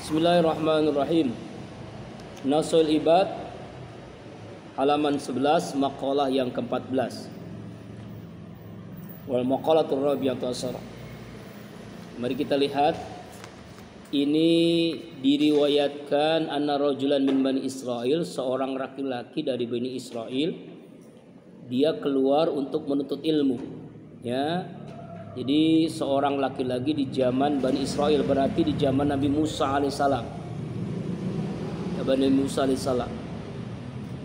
Bismillahirrahmanirrahim. Nasul Ibad halaman 11, maqalah yang ke-14. Wal maqalatur rabi'atu asyara. Mari kita lihat. Ini diriwayatkan anna rajulan min Bani Israil, seorang laki-laki dari Bani Israil, dia keluar untuk menuntut ilmu. Ya. Jadi seorang laki-laki di zaman Bani Israil, berarti di zaman Nabi Musa alaihissalam. Nabi Musa alaihissalam.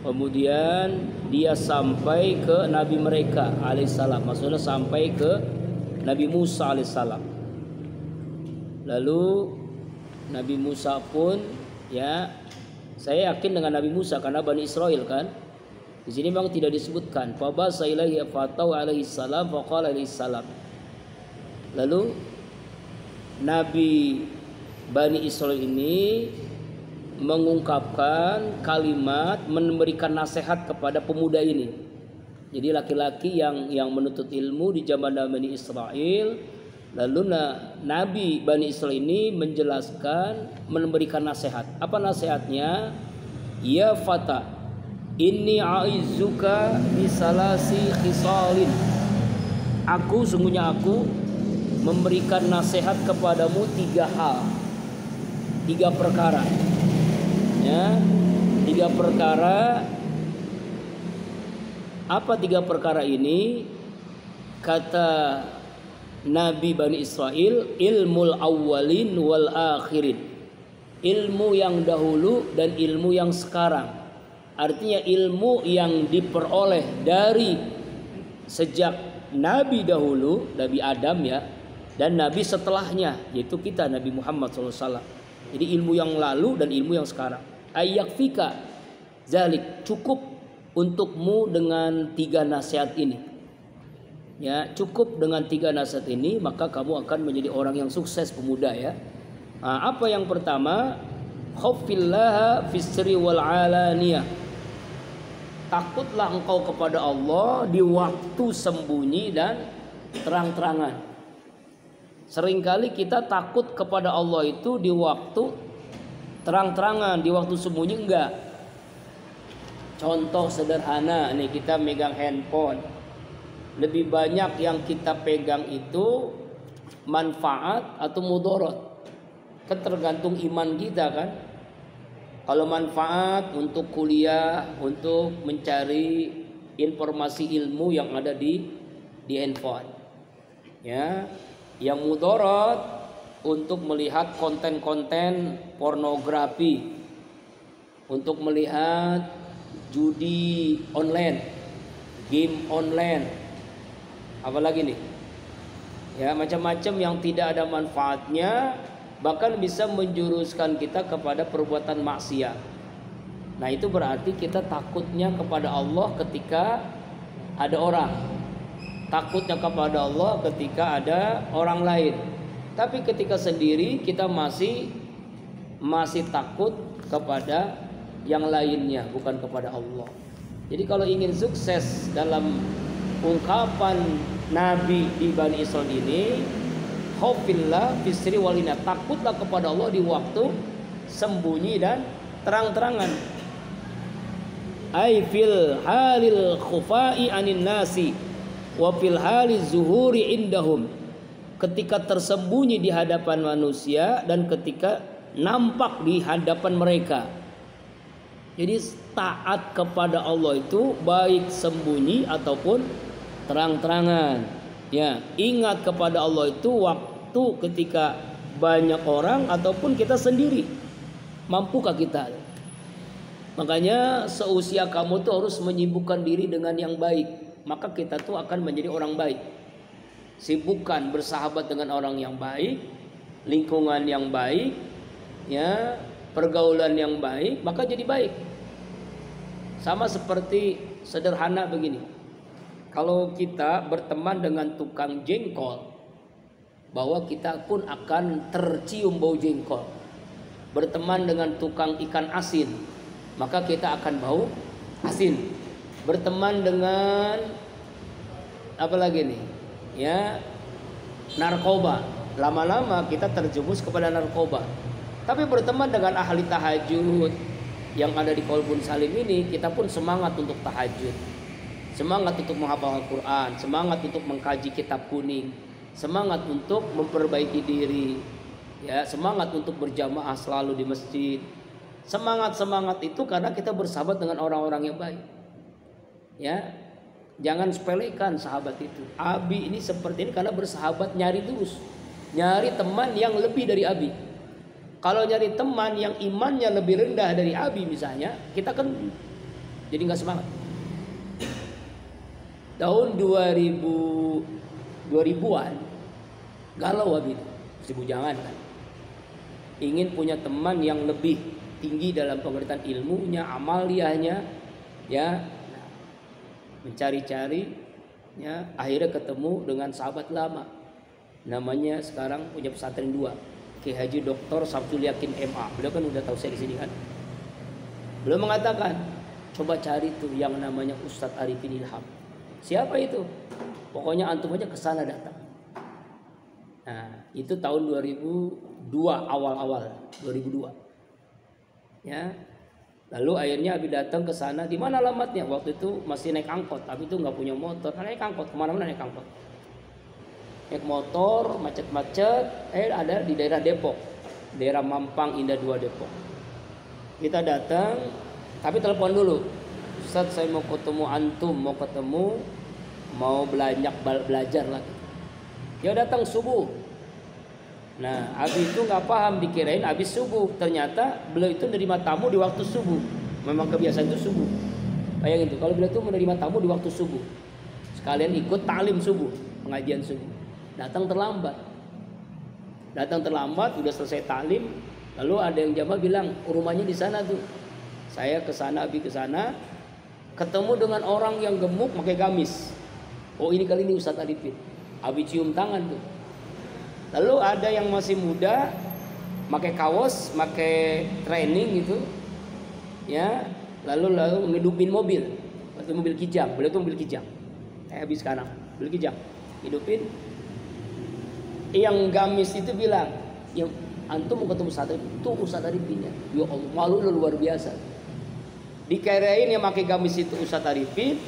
Kemudian dia sampai ke Nabi mereka alaihissalam. Maksudnya sampai ke Nabi Musa alaihissalam. Lalu Nabi Musa pun, ya, saya yakin dengan Nabi Musa karena Bani Israil kan. Di sini memang tidak disebutkan. Fa basa ilaihi fatau alaihi salam fa qala alaihi salam. Lalu Nabi Bani Israil ini mengungkapkan kalimat, memberikan nasihat kepada pemuda ini. Jadi laki-laki yang menuntut ilmu di zaman Bani Israil. Lalu Nabi Bani Israil ini menjelaskan, memberikan nasihat. Apa nasihatnya? Ya fata, inni a'izzuka bisalasi khisalin. Sungguhnya aku memberikan nasihat kepadamu 3 hal, 3 perkara. Ya, 3 perkara. Apa 3 perkara ini? Kata Nabi Bani Israil, ilmul awwalin wal akhirin. Ilmu yang dahulu dan ilmu yang sekarang. Artinya ilmu yang diperoleh dari sejak Nabi dahulu, Nabi Adam ya, dan Nabi setelahnya, yaitu kita Nabi Muhammad SAW. Jadi ilmu yang lalu dan ilmu yang sekarang. Ayyakfika zalik, cukup untukmu dengan 3 nasihat ini. Ya, cukup dengan 3 nasihat ini, maka kamu akan menjadi orang yang sukses, pemuda ya. Nah, apa yang pertama? Khaufillaha fisri wal alaniyah. Takutlah engkau kepada Allah di waktu sembunyi dan terang-terangan. Seringkali kita takut kepada Allah itu di waktu terang-terangan, di waktu sembunyi enggak. Contoh sederhana, nih kita megang handphone. Lebih banyak yang kita pegang itu manfaat atau mudarat. Kan tergantung iman kita kan. Kalau manfaat untuk kuliah, untuk mencari informasi ilmu yang ada di handphone. Ya, yang mudarat untuk melihat konten-konten pornografi, untuk melihat judi online, game online. Apalagi nih, ya macam-macam yang tidak ada manfaatnya, bahkan bisa menjuruskan kita kepada perbuatan maksiat. Nah itu berarti kita takutnya kepada Allah ketika ada orang, takutnya kepada Allah ketika ada orang lain. Tapi ketika sendiri kita masih takut kepada yang lainnya, bukan kepada Allah. Jadi kalau ingin sukses dalam ungkapan Nabi di Bani Israil ini, khaufillah fisri walina, takutlah kepada Allah di waktu sembunyi dan terang-terangan. Ai fil halil khufai anin nasi wa fil halil zuhuri indahum. Ketika tersembunyi di hadapan manusia dan ketika nampak di hadapan mereka. Jadi taat kepada Allah itu baik sembunyi ataupun terang-terangan. Ya, ingat kepada Allah itu waktu ketika banyak orang ataupun kita sendiri. Mampukah kita? Makanya seusia kamu tuh harus menyibukkan diri dengan yang baik. Maka kita tuh akan menjadi orang baik. Sibukkan bersahabat dengan orang yang baik, lingkungan yang baik, ya, pergaulan yang baik, maka jadi baik. Sama seperti sederhana begini. Kalau kita berteman dengan tukang jengkol, bahwa kita pun akan tercium bau jengkol. Berteman dengan tukang ikan asin, maka kita akan bau asin. Berteman dengan apa lagi nih? Ya, narkoba. Lama-lama kita terjerumus kepada narkoba. Tapi berteman dengan ahli tahajud yang ada di Kolbun Salim ini, kita pun semangat untuk tahajud, semangat untuk menghafal Al-Quran, semangat untuk mengkaji kitab kuning, semangat untuk memperbaiki diri, ya, semangat untuk berjamaah selalu di masjid. Semangat itu karena kita bersahabat dengan orang-orang yang baik. Ya, jangan sepelekan sahabat itu. Abi ini seperti ini karena bersahabat, nyari terus, nyari teman yang lebih dari Abi. Kalau nyari teman yang imannya lebih rendah dari Abi misalnya, kita kan jadi nggak semangat. Tahun 2000-an galau Abi itu, mesti bujangan kan. Ingin punya teman yang lebih tinggi dalam pengertian ilmunya, amaliyahnya, ya. Mencari-cari, ya, akhirnya ketemu dengan sahabat lama. Namanya sekarang punya pesantren 2. Ki Haji Dr. Sabtul Yakin MA. Beliau kan udah tahu saya di sini kan. Beliau mengatakan, coba cari tuh yang namanya Ustadz Arifin Ilham. Siapa itu? Pokoknya antum aja kesana datang. Nah, itu tahun 2002, awal-awal 2002. Ya. Lalu akhirnya Abi datang ke sana. Di mana alamatnya? Waktu itu masih naik angkot. Abi itu nggak punya motor. Naik angkot kemana-mana naik angkot. Naik motor, macet-macet, ada di daerah Depok, daerah Mampang Indah 2 Depok. Kita datang, tapi telepon dulu. Ustadz, saya mau ketemu antum, mau belajar lagi. Dia datang subuh. Nah, Abi itu nggak paham, dikirain habis subuh. Ternyata beliau itu menerima tamu di waktu subuh. Memang kebiasaan itu subuh. Bayangin tuh, kalau beliau itu menerima tamu di waktu subuh. Sekalian ikut taklim subuh, pengajian subuh. Datang terlambat, udah selesai taklim. Lalu ada yang jamaah bilang, rumahnya di sana tuh. Saya ke sana, Abi ke sana, ketemu dengan orang yang gemuk pakai gamis. Oh, ini kali ini Ustadz Arifin. Abi cium tangan tuh. Lalu ada yang masih muda, pakai kaos, pakai training gitu, ya. Lalu ngidupin mobil kijang. Beliau tuh mobil kijang. Habis sekarang, mobil kijang, hidupin. Yang gamis itu bilang, yang antum mau ketemu Ustadz Arifin, itu Ustadz Arifinnya. Ya Allah, malu luar biasa. Dikirain yang pakai gamis itu Ustadz Arifin,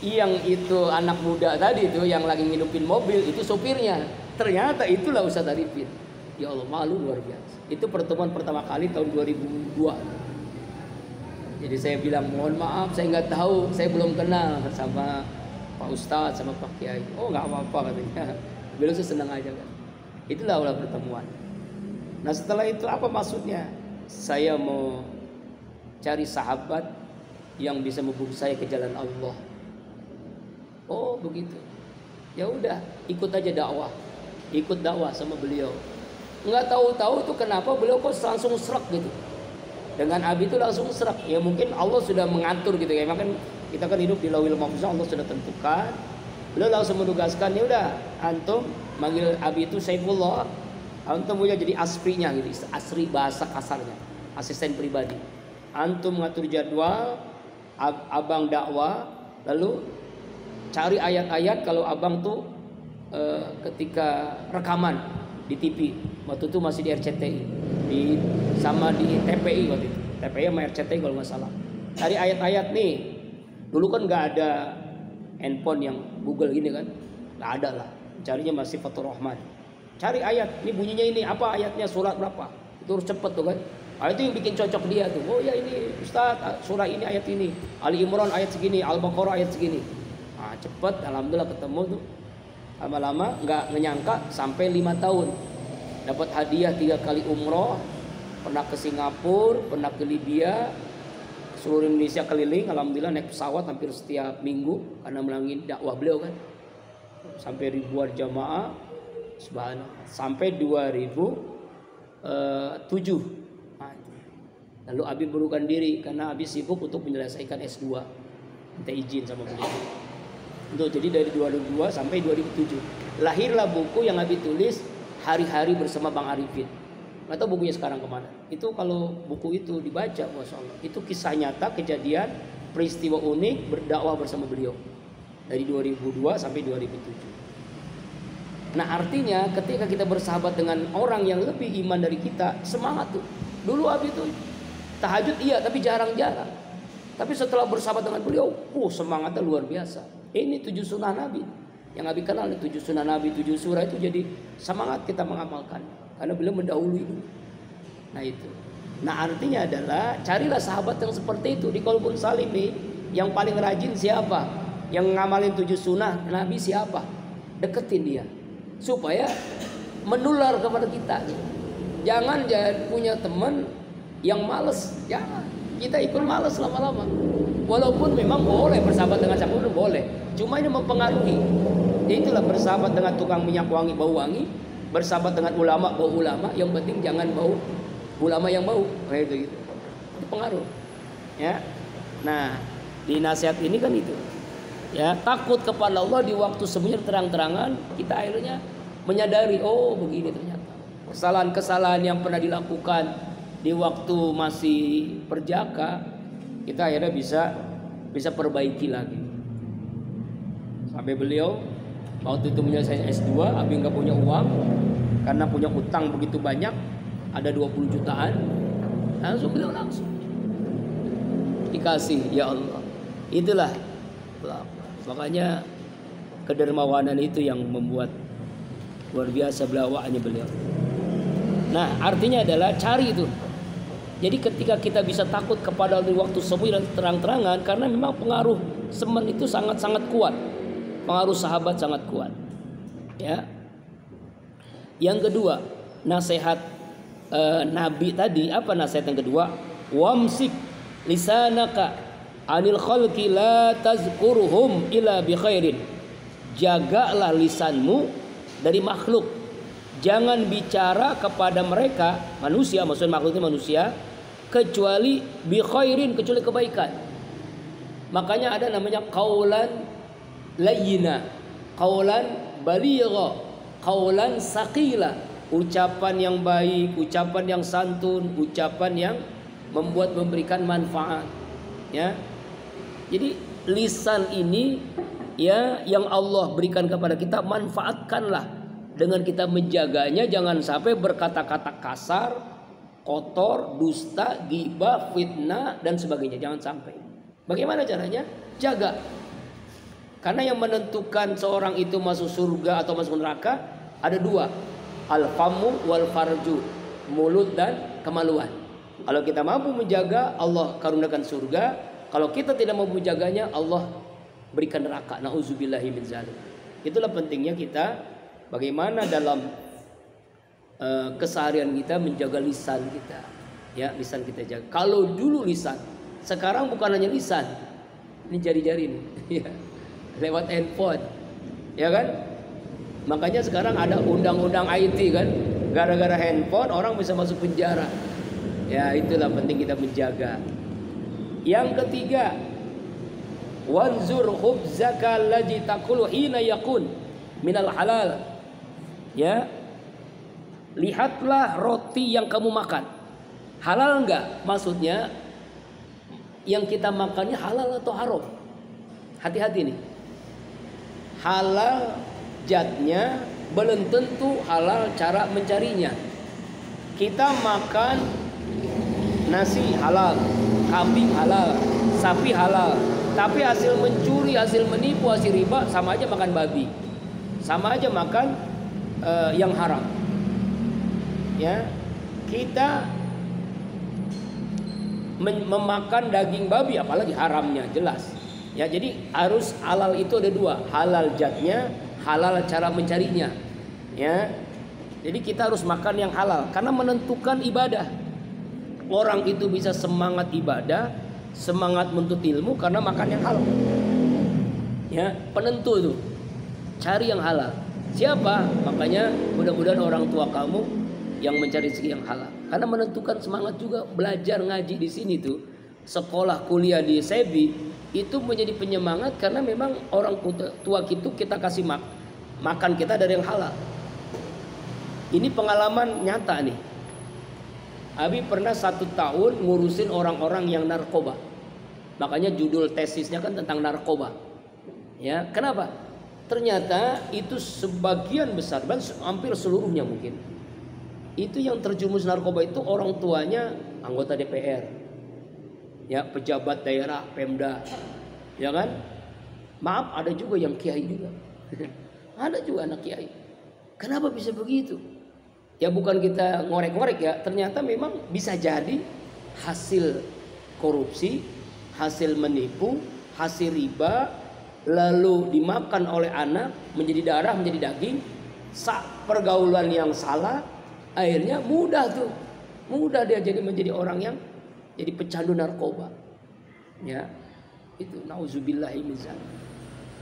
yang itu anak muda tadi itu yang lagi ngidupin mobil itu sopirnya. Ternyata itulah Ustadz Arifin. Ya Allah, malu luar biasa. Itu pertemuan pertama kali tahun 2002. Jadi saya bilang, mohon maaf, saya nggak tahu, saya belum kenal sama Pak Ustadz, sama Pak Kiai. Oh, nggak apa-apa katanya. Beliau sih senang aja kan. Itulah awal pertemuan. Nah, setelah itu apa maksudnya? Saya mau cari sahabat yang bisa membawa saya ke jalan Allah. Oh, begitu. Ya udah, ikut aja dakwah. Ikut dakwah sama beliau. Nggak tahu-tahu tuh kenapa beliau kok langsung serak gitu. Dengan Abi itu langsung serak. Ya mungkin Allah sudah mengatur gitu ya. Makan kita kan hidup di Lauhil Mahfuz, Allah sudah tentukan. Beliau langsung menugaskan, ya udah, antum manggil Abi itu Saifullah, antum punya jadi asrinya gitu, asri bahasa kasarnya, asisten pribadi. Antum ngatur jadwal, abang dakwah, lalu cari ayat-ayat kalau abang tuh ketika rekaman di TV, waktu itu masih di RCTI, sama di TPI waktu itu, TPI sama RCTI kalau nggak salah. Cari ayat-ayat nih, dulu kan nggak ada handphone yang Google gini kan, nggak ada lah. Carinya masih Fathur Rahman. Cari ayat, ini bunyinya ini apa ayatnya, surat berapa? Itu harus cepet tuh kan. Nah, itu yang bikin cocok dia tuh. Oh ya ini Ustaz, surah ini ayat ini, Ali Imran ayat segini, Al-Baqarah ayat segini. Nah, cepet, alhamdulillah ketemu tuh. Lama-lama nggak menyangka sampai 5 tahun dapat hadiah 3 kali umroh, pernah ke Singapura, pernah ke Libya, seluruh Indonesia keliling, alhamdulillah naik pesawat hampir setiap minggu karena melalui dakwah beliau kan. Sampai ribuan jamaah, subhanallah, sampai 2007. Lalu Abi berbukan diri karena Abi sibuk untuk menyelesaikan S2, minta izin sama beliau. Untuk jadi dari 2002 sampai 2007 lahirlah buku yang Abi tulis, Hari-hari Bersama Bang Arifin. Nggak tahu bukunya sekarang kemana. Itu kalau buku itu dibaca, masya Allah, itu kisah nyata, kejadian, peristiwa unik berdakwah bersama beliau dari 2002 sampai 2007. Nah artinya ketika kita bersahabat dengan orang yang lebih iman dari kita, semangat tuh. Dulu Abi itu tahajud iya, tapi jarang-jarang. Tapi setelah bersahabat dengan beliau, semangatnya luar biasa. Ini 7 sunnah Nabi yang Abi kenal, 7 sunnah Nabi, 7 surah itu jadi semangat kita mengamalkan. Karena beliau mendahului dulu. Nah itu. Nah artinya adalah carilah sahabat yang seperti itu. Di Qalbun Salim nih, yang paling rajin siapa? Yang ngamalin 7 sunnah Nabi siapa? Deketin dia supaya menular kepada kita. Jangan punya teman yang males. Jangan. Kita ikut males lama-lama. Walaupun memang boleh bersahabat dengan siapa pun boleh. Cuma ini mempengaruhi. Itulah bersahabat dengan tukang minyak wangi bau wangi, bersahabat dengan ulama bau ulama. Yang penting jangan bau ulama yang bau. Kayak gitu. Itu pengaruh. Ya. Nah, di nasihat ini kan itu. Ya, takut kepada Allah di waktu sembunyi terang-terangan, kita akhirnya menyadari, oh begini ternyata. Kesalahan-kesalahan yang pernah dilakukan di waktu masih perjaka, kita akhirnya bisa perbaiki lagi. Sampai beliau waktu itu menyelesaikan S2, Abi nggak punya uang karena punya utang begitu banyak, ada 20 jutaan, langsung beliau langsung dikasih, ya Allah. Itulah makanya kedermawanan itu yang membuat luar biasa belawaknya beliau. Nah artinya adalah cari itu. Jadi ketika kita bisa takut kepada Allah di waktu sembunyi dan terang-terangan, karena memang pengaruh semen itu sangat-sangat kuat, pengaruh sahabat sangat kuat. Ya. Yang kedua, nasihat Nabi tadi, apa nasihat yang kedua? Wamsik lisanaka anil khalqi la tazkurhum illa bi khairin. Jagalah lisanmu dari makhluk. Jangan bicara kepada mereka, manusia, maksudnya makhluknya manusia, kecuali bi khairin, kecuali kebaikan. Makanya ada namanya qaulan layyina, qaulan baligha, qaulan saqila, ucapan yang baik, ucapan yang santun, ucapan yang memberikan manfaat. Ya. Jadi lisan ini ya yang Allah berikan kepada kita, manfaatkanlah. Dengan kita menjaganya, jangan sampai berkata-kata kasar, kotor, dusta, ghibah, fitnah dan sebagainya. Jangan sampai. Bagaimana caranya? Jaga. Karena yang menentukan seorang itu masuk surga atau masuk neraka ada 2. Al-famu wal farju, mulut dan kemaluan. Kalau kita mampu menjaga, Allah karuniakan surga. Kalau kita tidak mampu menjaganya, Allah berikan neraka. Nauzubillahi min dzalik. Itulah pentingnya kita bagaimana dalam keseharian kita menjaga lisan kita. Ya, lisan kita jaga. Kalau dulu lisan, sekarang bukan hanya lisan. Ini jari-jari nih. Ya. Lewat handphone. Ya kan? Makanya sekarang ada undang-undang IT kan. Gara-gara handphone orang bisa masuk penjara. Ya, itulah penting kita menjaga. Yang ketiga, wanzur khubzaka allazi taqulu hina yakun minal halal. Ya, lihatlah roti yang kamu makan halal enggak, maksudnya yang kita makannya halal atau haram. Hati-hati nih, halal zatnya belum tentu halal cara mencarinya. Kita makan nasi halal, kambing halal, sapi halal, tapi hasil mencuri, hasil menipu, hasil riba, sama aja makan babi, sama aja makan yang haram. Ya, kita memakan daging babi, apalagi haramnya jelas. Ya, jadi harus halal itu ada 2, halal zatnya, halal cara mencarinya. Ya, jadi kita harus makan yang halal karena menentukan ibadah. Orang itu bisa semangat ibadah, semangat menuntut ilmu karena makan yang halal. Ya, penentu itu. Cari yang halal. Siapa? Makanya mudah-mudahan orang tua kamu yang mencari rezeki yang halal. Karena menentukan semangat juga belajar ngaji di sini tuh. Sekolah kuliah di Sebi itu menjadi penyemangat karena memang orang tua kita kasih makan kita dari yang halal. Ini pengalaman nyata nih. Abi pernah 1 tahun ngurusin orang-orang yang narkoba. Makanya judul tesisnya kan tentang narkoba. Ya, kenapa? Ternyata itu sebagian besar, hampir seluruhnya mungkin, Itu yang terjumus narkoba itu orang tuanya anggota DPR, ya pejabat daerah, Pemda, ya kan? Maaf, ada juga yang kiai juga. Ada juga anak kiai. Kenapa bisa begitu? Ya bukan kita ngorek-ngorek ya, ternyata memang bisa jadi hasil korupsi, hasil menipu, hasil riba, lalu dimakan oleh anak, menjadi darah, menjadi daging, pergaulan yang salah, akhirnya mudah dia jadi menjadi orang yang jadi pecandu narkoba. Ya, itu nauzubillahi min dzalik.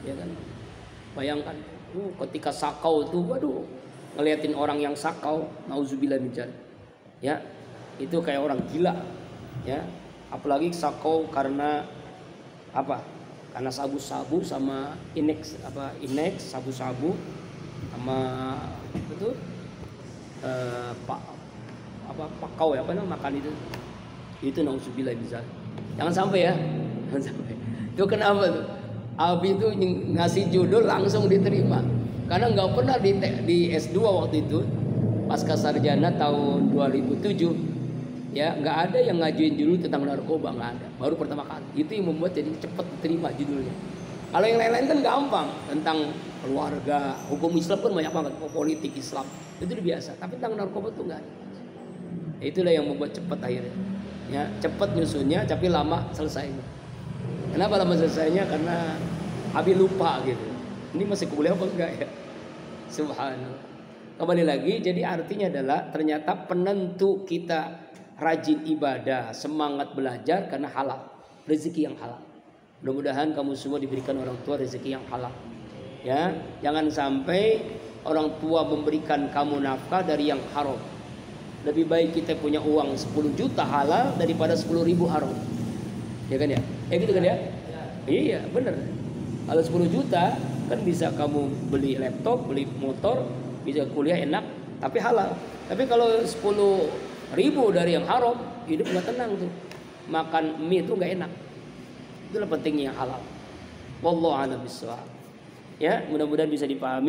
Ya kan? Bayangkan, ketika sakau itu, waduh, ngeliatin orang yang sakau, nauzubillah min dzalik. Ya, itu kayak orang gila. Ya, apalagi sakau karena apa? Karena sabu-sabu sama inex sabu-sabu sama itu pakau ya, apa namanya makan itu nauzubillah min dzalik. Jangan sampai ya. Jangan sampai. Itu kenapa tuh? Abi itu ngasih judul langsung diterima. Karena nggak pernah di S2 waktu itu, pasca sarjana tahun 2007, ya nggak ada yang ngajuin judul tentang narkoba, nggak ada. Baru pertama kali. Itu yang membuat jadi cepat diterima judulnya. Kalau yang lain-lain kan gampang, tentang keluarga, hukum Islam pun banyak banget, politik Islam itu udah biasa. Tapi tentang narkoba tuh nggak ada. Itulah yang membuat cepat akhirnya. Ya cepat nyusunnya, tapi lama selesainya. Kenapa lama selesainya? Karena Abi lupa gitu. Ini masih kuliah apa enggak ya? Subhanallah. Kembali lagi, jadi artinya adalah ternyata penentu kita rajin ibadah, semangat belajar karena halal, rezeki yang halal. Mudah-mudahan kamu semua diberikan orang tua rezeki yang halal. Ya, jangan sampai orang tua memberikan kamu nafkah dari yang haram. Lebih baik kita punya uang 10 juta halal daripada 10.000 haram. Ya kan ya? Gitu kan ya? Iya, benar. Kalau 10 juta kan bisa kamu beli laptop, beli motor, bisa kuliah enak, tapi halal. Tapi kalau 10.000 dari yang haram, hidup nggak tenang tuh. Makan mie itu nggak enak. Itulah pentingnya yang halal. Wallahu a'lam bishawab. Ya, mudah-mudahan bisa dipahami.